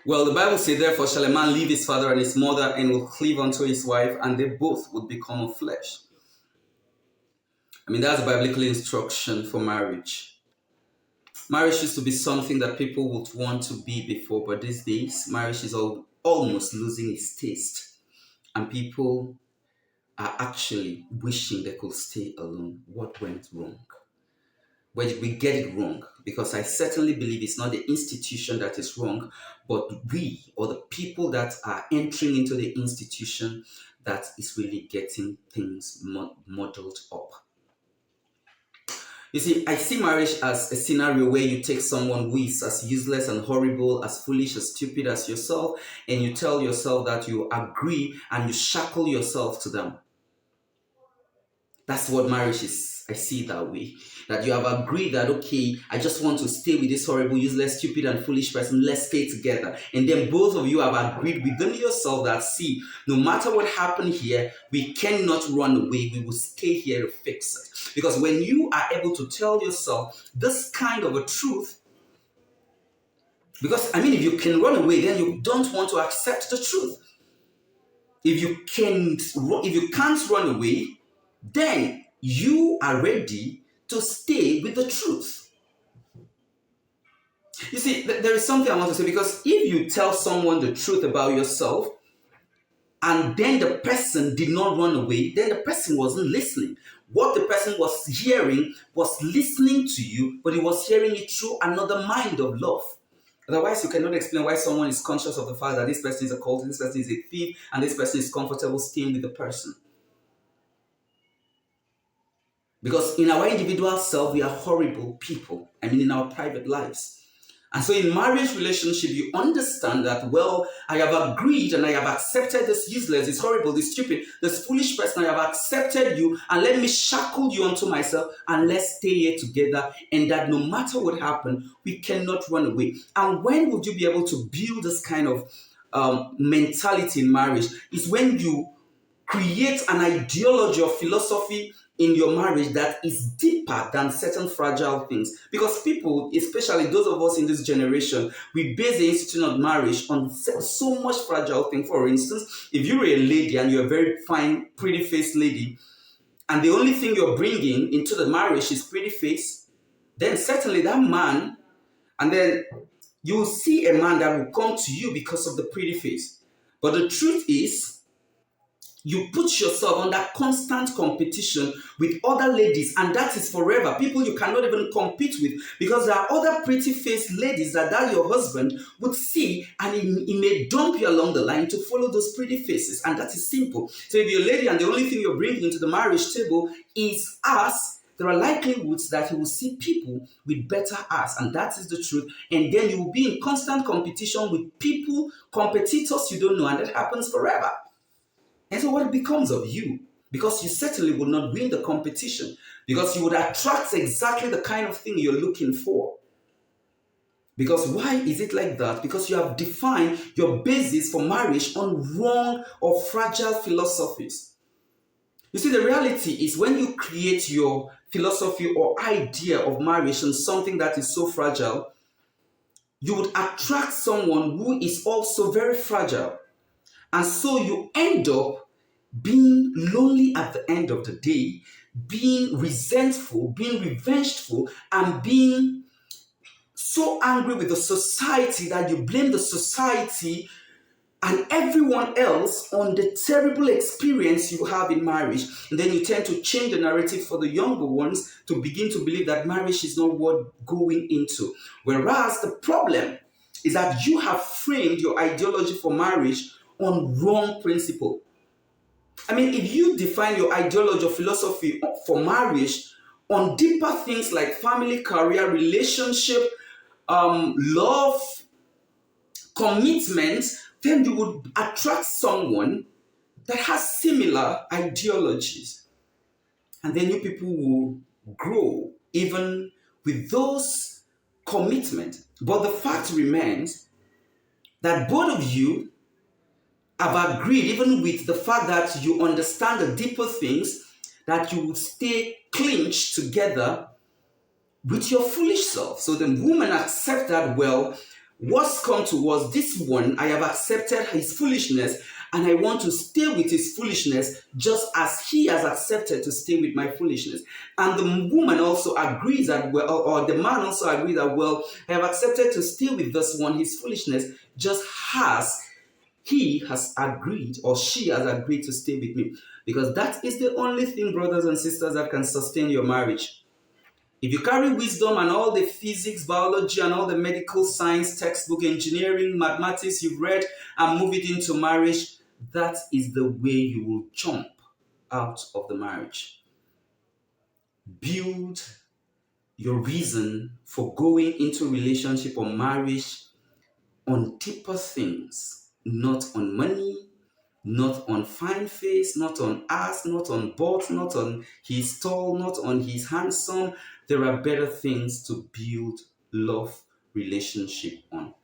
Well, the Bible says, therefore shall a man leave his father and his mother and will cleave unto his wife, and they both would become a flesh. I mean, that's a biblical instruction for marriage. Marriage used to be something that people would want to be before, but these days, marriage is almost losing its taste. And people are actually wishing they could stay alone. What went wrong? Where did we get it wrong? Because I certainly believe it's not the institution that is wrong, but we or the people that are entering into the institution that is really getting things muddled up. You see, I see marriage as a scenario where you take someone who is as useless and horrible, as foolish, as stupid as yourself, and you tell yourself that you agree and you shackle yourself to them. That's what marriage is. I see it that way. That you have agreed that, okay, I just want to stay with this horrible, useless, stupid, and foolish person. Let's stay together. And then both of you have agreed within yourself that, see, no matter what happened here, we cannot run away. We will stay here to fix it. Because when you are able to tell yourself this kind of a truth, because, I mean, if you can run away, then you don't want to accept the truth. If you can't run away, then you are ready to stay with the truth. You see, there is something I want to say, because if you tell someone the truth about yourself and then the person did not run away, then the person wasn't listening. What the person was hearing was listening to you, but he was hearing it through another mind of love. Otherwise, you cannot explain why someone is conscious of the fact that this person is a cult, this person is a thief, and this person is comfortable staying with the person. Because in our individual self, we are horrible people. I mean, in our private lives. And so in marriage relationship, you understand that, well, I have agreed and I have accepted this useless, this horrible, this stupid, this foolish person. I have accepted you, and let me shackle you unto myself, and let's stay here together. And that no matter what happens, we cannot run away. And when would you be able to build this kind of mentality in marriage? Is when you create an ideology or philosophy in your marriage that is deeper than certain fragile things. Because people, especially those of us in this generation, we base the institution of marriage on so much fragile thing. For instance, if you're a lady and you're a very fine, pretty faced lady, and the only thing you're bringing into the marriage is pretty face, then certainly that man, and then you'll see a man that will come to you because of the pretty face. But the truth is, you put yourself under constant competition with other ladies, and that is forever. People you cannot even compete with, because there are other pretty faced ladies that your husband would see, and he may dump you along the line to follow those pretty faces, and that is simple. So if you're a lady and the only thing you're bringing into the marriage table is ass, there are likelihoods that you will see people with better ass, and that is the truth. And then you will be in constant competition with people, competitors you don't know, and that happens forever. And so what becomes of you? Because you certainly would not win the competition, because you would attract exactly the kind of thing you're looking for. Because why is it like that? Because you have defined your basis for marriage on wrong or fragile philosophies. You see, the reality is when you create your philosophy or idea of marriage on something that is so fragile, you would attract someone who is also very fragile. And so you end up being lonely at the end of the day, being resentful, being revengeful, and being so angry with the society that you blame the society and everyone else on the terrible experience you have in marriage. And then you tend to change the narrative for the younger ones to begin to believe that marriage is not worth going into. Whereas the problem is that you have framed your ideology for marriage on wrong principle. I mean, if you define your ideology or philosophy for marriage on deeper things like family, career, relationship, love, commitment, then you would attract someone that has similar ideologies. And then you people will grow even with those commitments. But the fact remains that both of you have agreed, even with the fact that you understand the deeper things, that you will stay clinched together with your foolish self. So the woman accepts that, well, What's come to was this one, I have accepted his foolishness and I want to stay with his foolishness just as he has accepted to stay with my foolishness. And the woman also agrees that, well, or the man also agrees that, well, I have accepted to stay with this one, his foolishness, just as he has agreed or she has agreed to stay with me. Because that is the only thing, brothers and sisters, that can sustain your marriage. If you carry wisdom and all the physics, biology, and all the medical science, textbook, engineering, mathematics you've read and move it into marriage, that is the way you will jump out of the marriage. Build your reason for going into relationship or marriage on deeper things, not on money, not on fine face, not on ass, not on butt, not on his tall, not on his handsome. There are better things to build love relationship on.